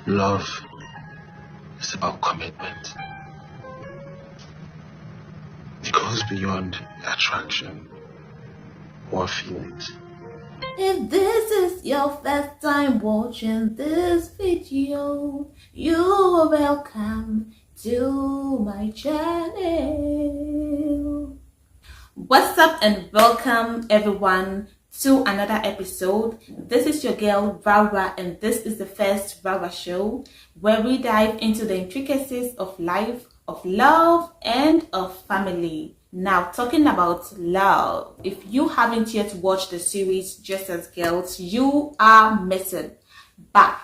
Love is about commitment. It goes beyond attraction or feelings. If this is your first time watching this video, you are welcome to my channel. What's up and welcome everyone to another episode. This is your girl Vara, and this is the first Vara show where we dive into the intricacies of life, of love, and of family. Now, talking about love, if you haven't yet watched the series Just as Girls, you are missing. But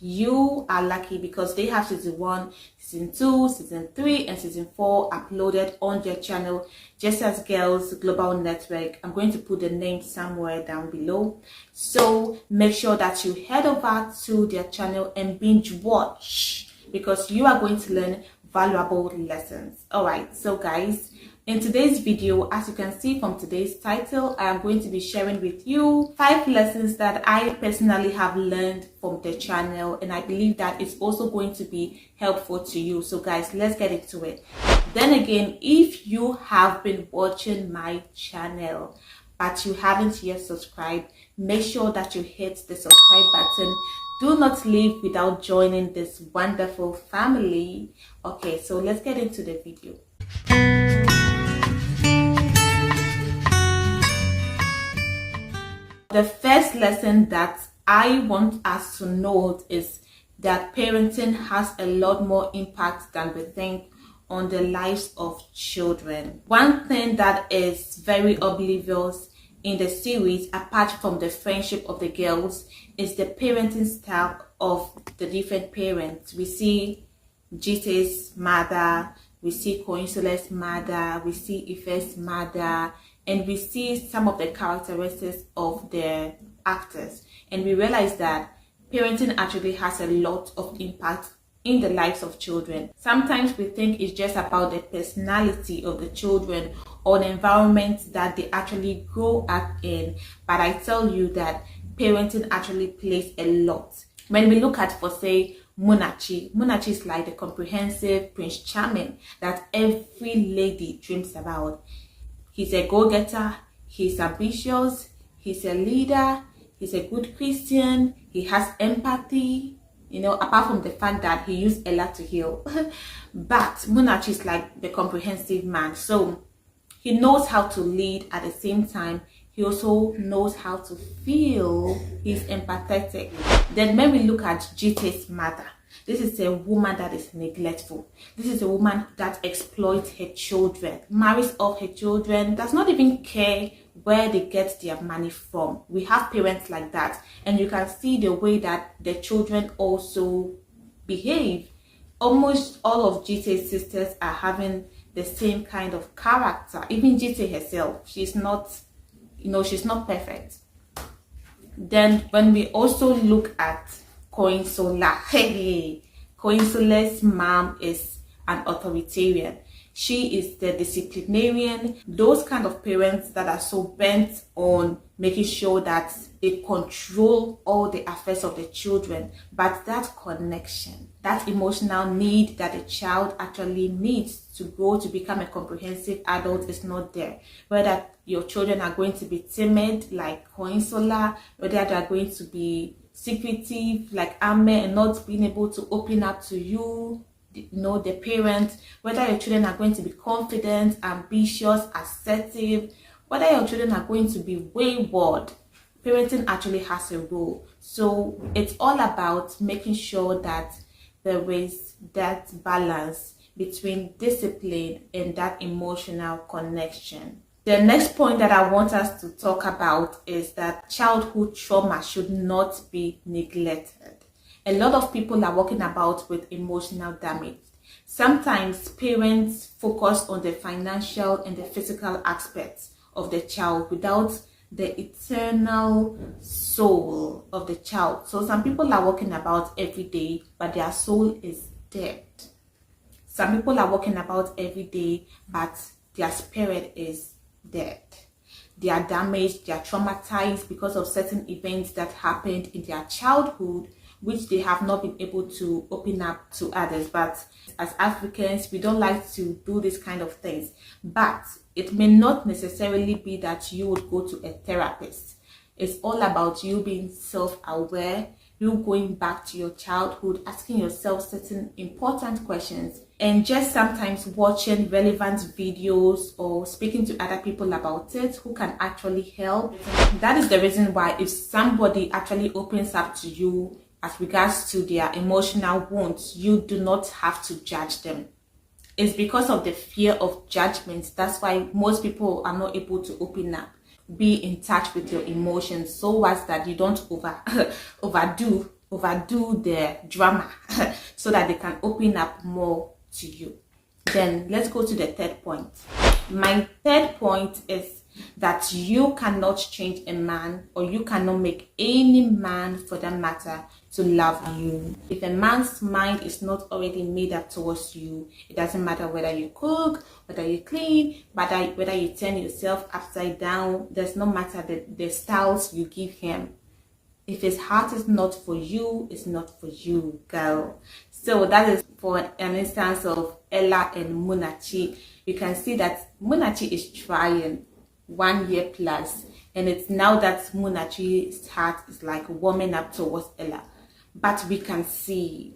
you are lucky because they have season 1, season 2, season 3, and season 4 uploaded on their channel, Just as Girls Global Network. I'm going to put the name somewhere down below. So make sure that you head over to their channel and binge watch because you are going to learn valuable lessons. Alright, so guys, in today's video, as you can see from today's title, I am going to be sharing with you 5 lessons that I personally have learned from the channel, and I believe that it's also going to be helpful to you. So guys, let's get into it. Then again, if you have been watching my channel but you haven't yet subscribed, make sure that you hit the subscribe button. Do not leave without joining this wonderful family. Okay, so let's get into the video. The first lesson that I want us to note is that parenting has a lot more impact than we think on the lives of children. One thing that is very obvious in the series, apart from the friendship of the girls, is the parenting style of the different parents. We see Jite's mother, we see Kayinsola's mother, we see Ife's mother, and we see some of the characteristics of the actors, and we realize that parenting actually has a lot of impact in the lives of children. Sometimes we think it's just about the personality of the children or the environment that they actually grow up in, but I tell you that parenting actually plays a lot. When we look at, for say, Munachi is like the comprehensive Prince Charming that every lady dreams about. He's a go-getter, he's ambitious, he's a leader, he's a good Christian, he has empathy, you know, apart from the fact that he used Ella to heal. But Munachi is like the comprehensive man. So he knows how to lead at the same time. He also knows how to feel. He's empathetic. Then when we look at Jite's mother, this is a woman that is neglectful. This is a woman that exploits her children, marries off her children, does not even care where they get their money from. We have parents like that, and you can see the way that the children also behave. Almost all of Jite's sisters are having the same kind of character. Even Jite herself, she's not, she's not perfect. Then when we also look at Kayinsola, Kayinsola's mom is an authoritarian. She is the disciplinarian. Those kind of parents that are so bent on making sure that they control all the affairs of the children, but that connection, that emotional need that the child actually needs to grow to become a comprehensive adult is not there. Whether your children are going to be timid like Kayinsola, whether they are going to be secretive like Ameh and not being able to open up to you, the parent, whether your children are going to be confident, ambitious, assertive, whether your children are going to be wayward, parenting actually has a role. So it's all about making sure that there is that balance between discipline and that emotional connection. The next point that I want us to talk about is that childhood trauma should not be neglected. A lot of people are walking about with emotional damage. Sometimes parents focus on the financial and the physical aspects of the child without the eternal soul of the child. So some people are walking about every day, but their soul is dead. Some people are walking about every day, but their spirit is dead. They are damaged, they are traumatized because of certain events that happened in their childhood, which they have not been able to open up to others. But as Africans, we don't like to do this kind of things. But it may not necessarily be that you would go to a therapist. It's all about you being self-aware, you going back to your childhood, asking yourself certain important questions, and just sometimes watching relevant videos or speaking to other people about it who can actually help. That is the reason why if somebody actually opens up to you as regards to their emotional wounds, you do not have to judge them. It's because of the fear of judgment. That's why most people are not able to open up. Be in touch with your emotions so as that you don't overdo the drama so that they can open up more to you. Then let's go to the third point. My third point is that you cannot change a man, or you cannot make any man for that matter to love you. If a man's mind is not already made up towards you, it doesn't matter whether you cook, whether you clean, whether you turn yourself upside down, does not matter the styles you give him. If his heart is not for you, it's not for you, girl. So that is for an instance of Ella and Munachi. You can see that Munachi is trying 1 year plus, and it's now that Munachi's heart is like warming up towards Ella. But we can see,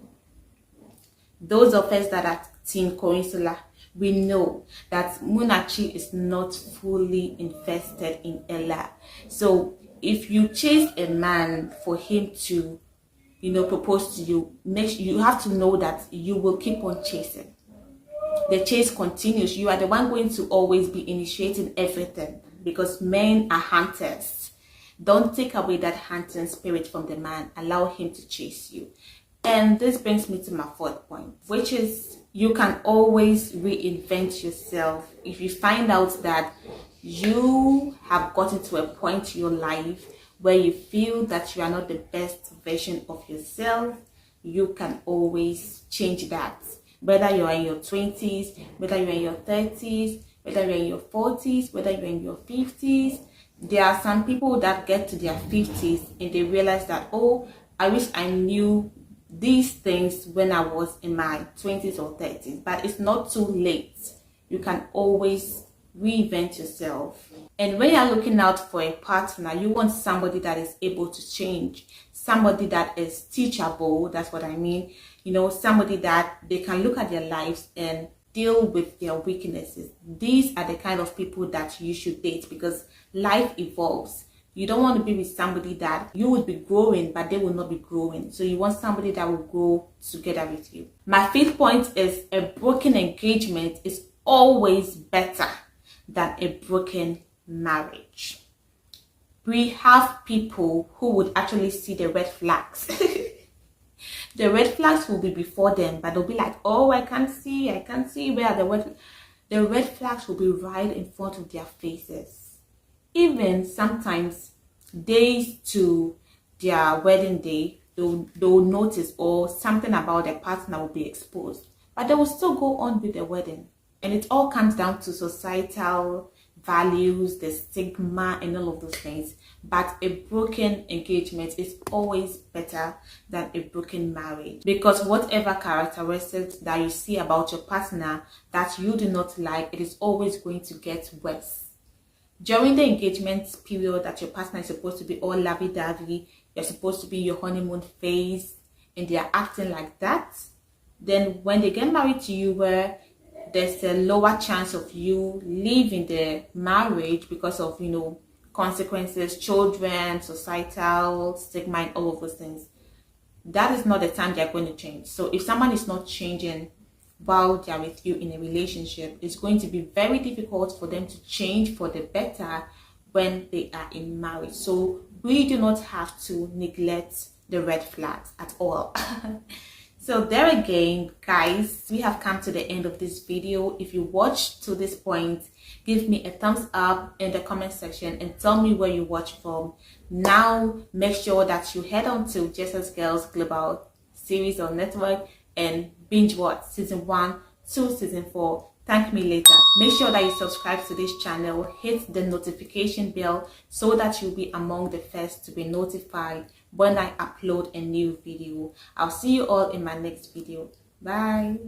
those of us that are Team Kayinsola, we know that Munachi is not fully invested in Ella. So if you chase a man for him to, propose to you, you have to know that you will keep on chasing. The chase continues. You are the one going to always be initiating everything, because men are hunters. Don't take away that hunting spirit from the man. Allow him to chase you. And this brings me to my fourth point, which is you can always reinvent yourself. If you find out that you have gotten to a point in your life where you feel that you are not the best version of yourself, you can always change that. Whether you are in your 20s, whether you're in your 30s, whether you're in your 40s, whether you're in your 50s. There are some people that get to their 50s and they realize that, oh, I wish I knew these things when I was in my 20s or 30s. But it's not too late. You can always reinvent yourself. And when you're looking out for a partner, you want somebody that is able to change, somebody that is teachable. That's what I mean. Somebody that they can look at their lives and deal with their weaknesses. These are the kind of people that you should date, because life evolves. You don't want to be with somebody that you would be growing, but they will not be growing. So you want somebody that will grow together with you. My fifth point is a broken engagement is always better than a broken marriage. We have people who would actually see the red flags. The red flags will be before them, but they'll be like, oh, I can't see where are the red flags will be right in front of their faces. Even sometimes days to their wedding day, they'll notice, or something about their partner will be exposed, but they will still go on with the wedding. And it all comes down to societal values, the stigma, and all of those things. But a broken engagement is always better than a broken marriage, because whatever characteristics that you see about your partner that you do not like, it is always going to get worse. During the engagement period that your partner is supposed to be all lovey-dovey, you're supposed to be in your honeymoon phase, and they are acting like that, then when they get married to you, where there's a lower chance of you leaving the marriage because of, consequences, children, societal stigma, and all of those things, that is not the time they're going to change. So if someone is not changing while they're with you in a relationship, it's going to be very difficult for them to change for the better when they are in marriage. So we do not have to neglect the red flags at all. So there again, guys, we have come to the end of this video. If you watched to this point, give me a thumbs up in the comment section and tell me where you watch from. Now, make sure that you head on to Jesus Girls Global series or network and binge watch season 1 to season 4. Thank me later. Make sure that you subscribe to this channel, hit the notification bell so that you'll be among the first to be notified when I upload a new video. I'll see you all in my next video. Bye.